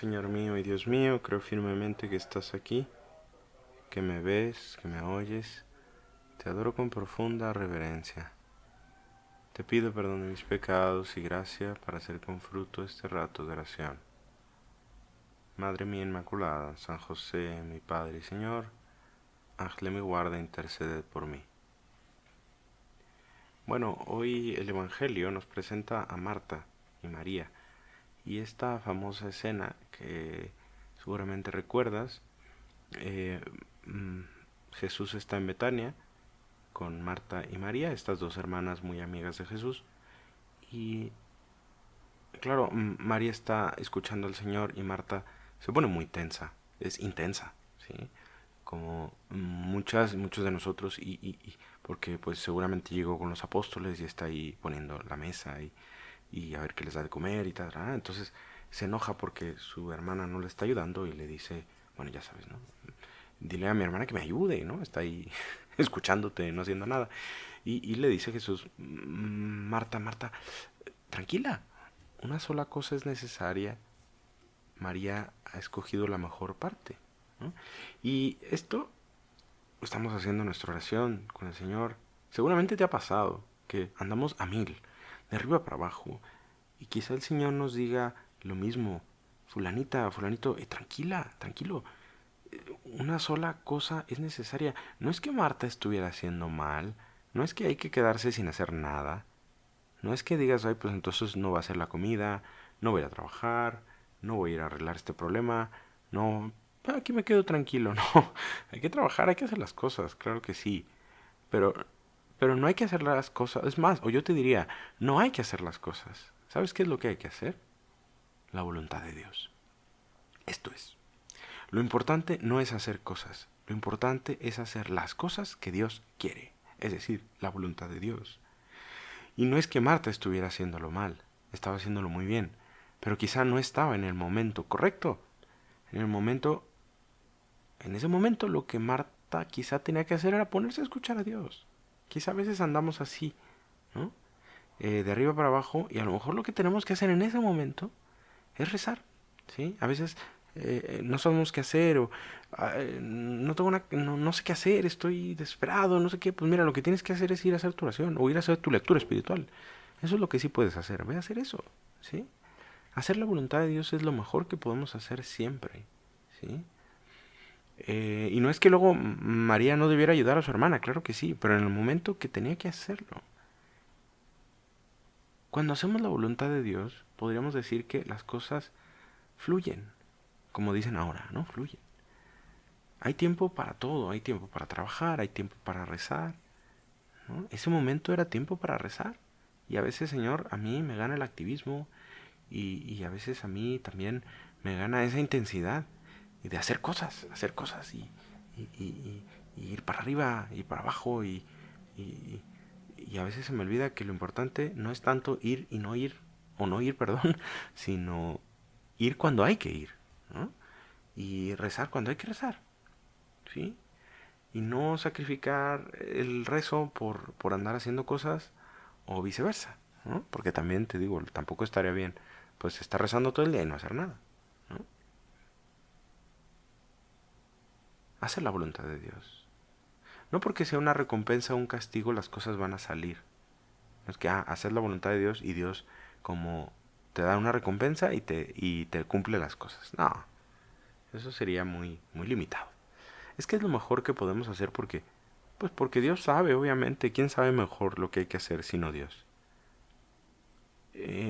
Señor mío y Dios mío, creo firmemente que estás aquí, que me ves, que me oyes. Te adoro con profunda reverencia. Te pido perdón de mis pecados y gracia para hacer con fruto este rato de oración. Madre mía Inmaculada, San José, mi Padre y Señor, ángel de mi guarda, interceded por mí. Bueno, hoy el Evangelio nos presenta a Marta y María y esta famosa escena que seguramente recuerdas. eh, mm, Jesús está en Betania con Marta y María, estas dos hermanas muy amigas de Jesús. Y claro, María está escuchando al Señor y Marta se pone muy tensa, es intensa, ¿sí? Como muchos de nosotros, porque pues seguramente llegó con los apóstoles y está ahí poniendo la mesa y a ver qué les da de comer y tal. Entonces se enoja porque su hermana no le está ayudando y le dice, bueno, ya sabes, ¿no? Dile a mi hermana que me ayude, ¿no? Está ahí escuchándote, no haciendo nada. Y le dice Jesús, Marta, Marta, tranquila, una sola cosa es necesaria. María ha escogido la mejor parte, ¿no? Y esto lo estamos haciendo en nuestra oración con el Señor. Seguramente te ha pasado que andamos a mil, de arriba para abajo, y quizá el Señor nos diga lo mismo. Fulanita, fulanito, tranquila, tranquilo, una sola cosa es necesaria. No es que Marta estuviera haciendo mal, no es que hay que quedarse sin hacer nada, no es que digas, ay, pues entonces no va a hacer la comida, no voy a ir a trabajar, no voy a ir a arreglar este problema, no, aquí me quedo tranquilo, no, hay que trabajar, hay que hacer las cosas, claro que sí, pero, pero no hay que hacer las cosas, es más, o yo te diría, no hay que hacer las cosas. ¿Sabes qué es lo que hay que hacer? La voluntad de Dios. Esto es. Lo importante no es hacer cosas, lo importante es hacer las cosas que Dios quiere, es decir, la voluntad de Dios. Y no es que Marta estuviera haciéndolo mal, estaba haciéndolo muy bien, pero quizá no estaba en el momento correcto. En el momento, en ese momento lo que Marta quizá tenía que hacer era ponerse a escuchar a Dios. Quizá a veces andamos así, ¿no? De arriba para abajo, y a lo mejor lo que tenemos que hacer en ese momento es rezar, ¿sí? A veces no sabemos qué hacer o no tengo no sé qué hacer, estoy desesperado, no sé qué. Pues mira, lo que tienes que hacer es ir a hacer tu oración o ir a hacer tu lectura espiritual. Eso es lo que sí puedes hacer. Ve a hacer eso, ¿sí? Hacer la voluntad de Dios es lo mejor que podemos hacer siempre, ¿sí? Y no es que luego María no debiera ayudar a su hermana, claro que sí, pero en el momento que tenía que hacerlo. Cuando hacemos la voluntad de Dios, podríamos decir que las cosas fluyen, como dicen ahora, ¿no? Fluyen. Hay tiempo para todo, hay tiempo para trabajar, hay tiempo para rezar, ¿no? Ese momento era tiempo para rezar. Y a veces, Señor, a mí me gana el activismo y a veces a mí también me gana esa intensidad y de hacer cosas y ir para arriba y para abajo y, y a veces se me olvida que lo importante no es tanto ir y no ir, o no ir, perdón, sino ir cuando hay que ir, ¿no? Y rezar cuando hay que rezar, ¿sí? Y no sacrificar el rezo por andar haciendo cosas o viceversa, ¿no? Porque también te digo, tampoco estaría bien pues estar rezando todo el día y no hacer nada, ¿no? Hacer la voluntad de Dios. No porque sea una recompensa o un castigo las cosas van a salir. No es que hacer la voluntad de Dios y Dios como te da una recompensa y te cumple las cosas. No, eso sería muy limitado. Es que es lo mejor que podemos hacer porque pues porque Dios sabe, obviamente. ¿Quién sabe mejor lo que hay que hacer sino Dios?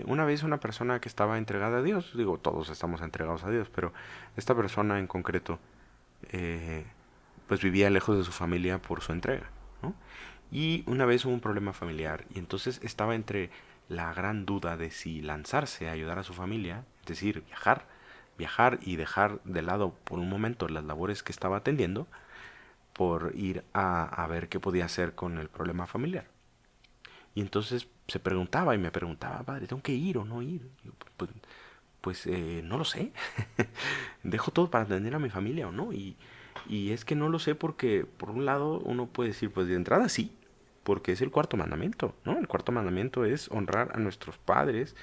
Una vez una persona que estaba entregada a Dios, digo, todos estamos entregados a Dios, pero esta persona en concreto, eh, pues vivía lejos de su familia por su entrega, ¿no? Y una vez hubo un problema familiar y entonces estaba entre la gran duda de si lanzarse a ayudar a su familia, es decir, viajar y dejar de lado por un momento las labores que estaba atendiendo, por ir a ver qué podía hacer con el problema familiar. Y entonces se preguntaba y me preguntaba, padre, ¿tengo que ir o no ir? Y yo, pues no lo sé. ¿Dejo todo para atender a mi familia o no? Y es que no lo sé porque, por un lado, uno puede decir, pues de entrada sí, porque es el cuarto mandamiento, ¿no? El cuarto mandamiento es honrar a nuestros padres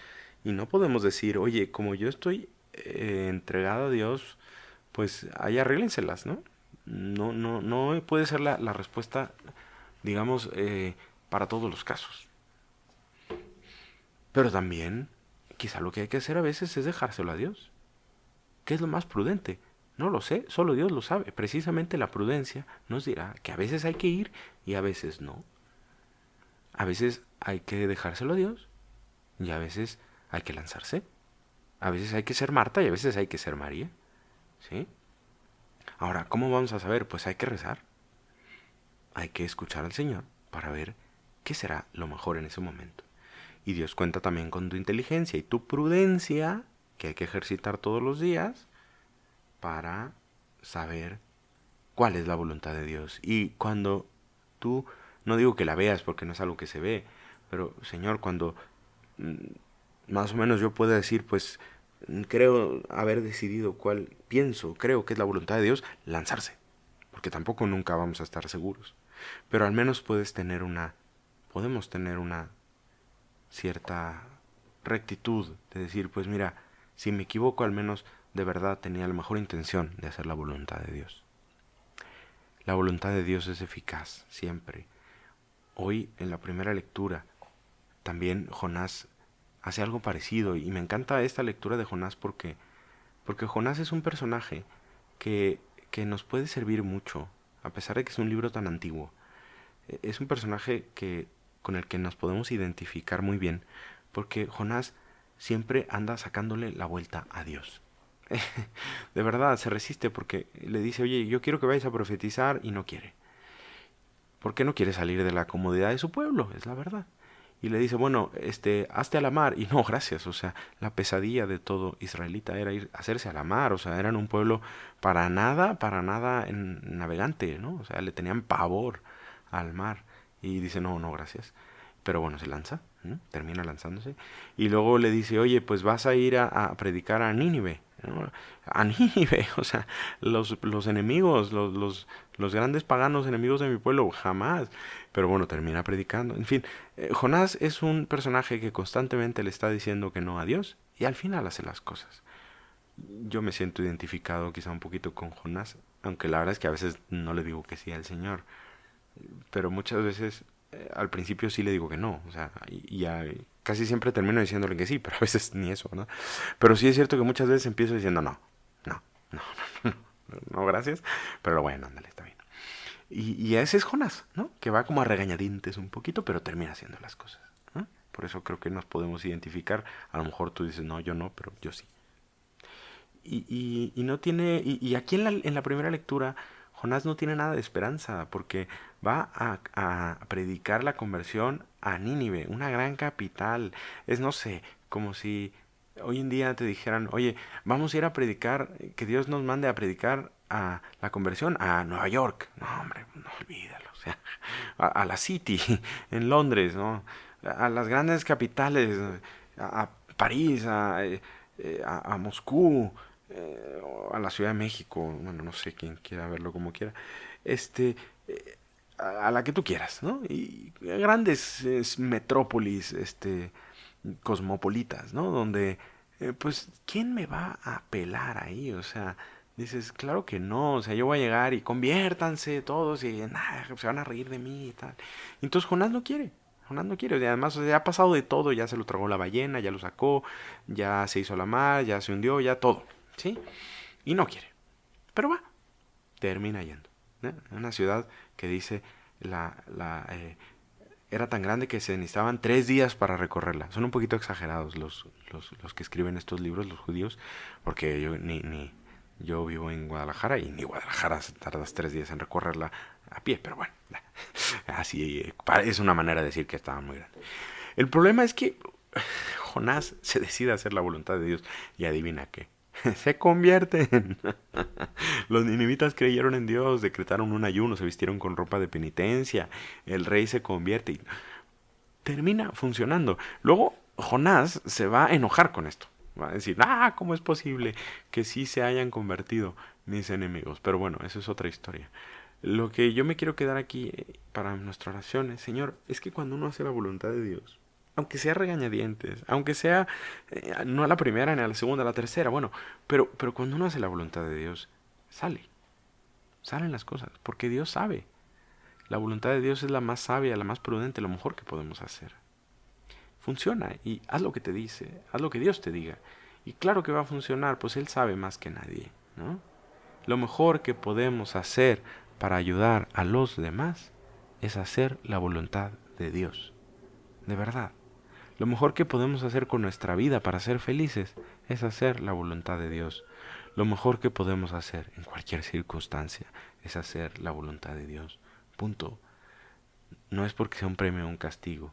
y no podemos decir, oye, como yo estoy entregado a Dios, pues ahí arréglenselas, ¿no? No puede ser la respuesta, digamos, para todos los casos. Pero también, quizá lo que hay que hacer a veces es dejárselo a Dios. ¿Qué es lo más prudente? No lo sé, solo Dios lo sabe. Precisamente la prudencia nos dirá que a veces hay que ir y a veces no. A veces hay que dejárselo a Dios y a veces hay que lanzarse. A veces hay que ser Marta y a veces hay que ser María. ¿Sí? Ahora, ¿cómo vamos a saber? Pues hay que rezar. Hay que escuchar al Señor para ver qué será lo mejor en ese momento. Y Dios cuenta también con tu inteligencia y tu prudencia, que hay que ejercitar todos los días, para saber cuál es la voluntad de Dios. Y cuando tú, no digo que la veas porque no es algo que se ve, pero Señor, cuando mm, más o menos yo pueda decir, pues creo haber decidido cuál pienso, creo que es la voluntad de Dios, lanzarse. Porque tampoco nunca vamos a estar seguros. Pero al menos podemos tener una cierta rectitud de decir, pues mira, si me equivoco, al menos de verdad tenía la mejor intención de hacer la voluntad de Dios. La voluntad de Dios es eficaz siempre. Hoy en la primera lectura también Jonás hace algo parecido y me encanta esta lectura de Jonás porque Jonás es un personaje que nos puede servir mucho, a pesar de que es un libro tan antiguo. Es un personaje con el que nos podemos identificar muy bien, porque Jonás siempre anda sacándole la vuelta a Dios. De verdad, se resiste porque le dice, oye, yo quiero que vayas a profetizar y no quiere. ¿Por qué no quiere salir de la comodidad de su pueblo? Es la verdad. Y le dice, bueno, hazte a la mar. Y no, gracias. O sea, la pesadilla de todo israelita era hacerse a la mar. O sea, eran un pueblo para nada navegante, ¿no? O sea, le tenían pavor al mar. Y dice, no, no, gracias. Pero bueno, se lanza, ¿no? Termina lanzándose. Y luego le dice, oye, pues vas a ir a predicar a Nínive, ¿no? A Nínive, o sea, los enemigos, los grandes paganos enemigos de mi pueblo, jamás. Pero bueno, termina predicando. En fin, Jonás es un personaje que constantemente le está diciendo que no a Dios y al final hace las cosas. Yo me siento identificado quizá un poquito con Jonás, aunque la verdad es que a veces no le digo que sí al Señor, pero muchas veces al principio sí le digo que no, o sea, casi siempre termino diciéndole que sí, pero a veces ni eso, ¿no? Pero sí es cierto que muchas veces empiezo diciendo no, no, no, no, no, gracias, pero bueno, ándale, está bien. Y ese es Jonás, ¿no? Que va como a regañadientes un poquito, pero termina haciendo las cosas, ¿no? Por eso creo que nos podemos identificar. A lo mejor tú dices, no, yo no, pero yo sí. Y no tiene. Y aquí en la primera lectura, Jonás no tiene nada de esperanza, porque va a predicar la conversión a Nínive, una gran capital. Es, no sé, como si hoy en día te dijeran, oye, vamos a ir a predicar, que Dios nos mande a predicar a la conversión a Nueva York. No, hombre, no olvídalo. O sea, a la City, en Londres, ¿no? A las grandes capitales, a París, a Moscú, a la Ciudad de México, bueno, no sé quién quiera verlo como quiera, este, a la que tú quieras, ¿no? Y grandes metrópolis, cosmopolitas, ¿no? Donde, pues, ¿quién me va a pelar ahí? O sea, dices, claro que no, o sea, yo voy a llegar y conviértanse todos y nada, se van a reír de mí y tal. Entonces Jonás no quiere. Jonás no quiere, y además o sea, ha pasado de todo, ya se lo tragó la ballena, ya lo sacó, ya se hizo la mar, ya se hundió, ya todo, ¿sí? Y no quiere, pero va, termina yendo. ¿Eh? Una ciudad que dice era tan grande que se necesitaban 3 días para recorrerla. Son un poquito exagerados los que escriben estos libros, los judíos, porque yo vivo en Guadalajara y ni Guadalajara tardas 3 días en recorrerla a pie, pero bueno, así es una manera de decir que estaba muy grande. El problema es que Jonás se decide a hacer la voluntad de Dios y adivina qué. Se convierten. Los ninivitas creyeron en Dios, decretaron un ayuno, se vistieron con ropa de penitencia. El rey se convierte y termina funcionando. Luego Jonás se va a enojar con esto. Va a decir, ¿cómo es posible que sí se hayan convertido mis enemigos? Pero bueno, eso es otra historia. Lo que yo me quiero quedar aquí para nuestra oración es, Señor, es que cuando uno hace la voluntad de Dios, aunque sea regañadientes, aunque sea no a la primera, ni a la segunda, a la tercera, bueno, pero cuando uno hace la voluntad de Dios, salen las cosas, porque Dios sabe. La voluntad de Dios es la más sabia, la más prudente, lo mejor que podemos hacer. Funciona y haz lo que te dice, haz lo que Dios te diga. Y claro que va a funcionar, pues Él sabe más que nadie, ¿no? Lo mejor que podemos hacer para ayudar a los demás es hacer la voluntad de Dios. De verdad. Lo mejor que podemos hacer con nuestra vida para ser felices es hacer la voluntad de Dios. Lo mejor que podemos hacer en cualquier circunstancia es hacer la voluntad de Dios. Punto. No es porque sea un premio o un castigo,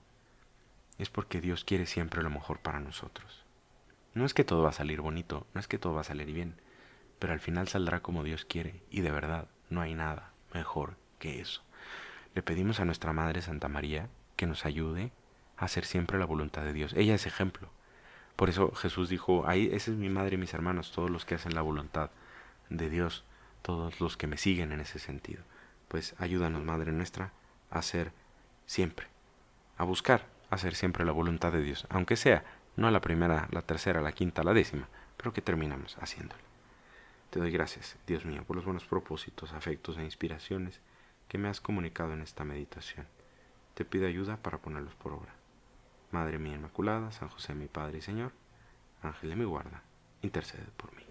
es porque Dios quiere siempre lo mejor para nosotros. No es que todo va a salir bonito, no es que todo va a salir bien, pero al final saldrá como Dios quiere, y de verdad no hay nada mejor que eso. Le pedimos a nuestra Madre Santa María que nos ayude a hacer siempre la voluntad de Dios. Ella es ejemplo. Por eso Jesús dijo, ahí esa es mi madre y mis hermanos, todos los que hacen la voluntad de Dios, todos los que me siguen en ese sentido. Pues ayúdanos, Madre nuestra, a hacer siempre, a buscar hacer siempre la voluntad de Dios, aunque sea no a la primera, la tercera, la quinta, la décima, pero que terminamos haciéndolo. Te doy gracias, Dios mío, por los buenos propósitos, afectos e inspiraciones que me has comunicado en esta meditación. Te pido ayuda para ponerlos por obra. Madre mía Inmaculada, San José mi Padre y Señor, Ángel de mi guarda, intercede por mí.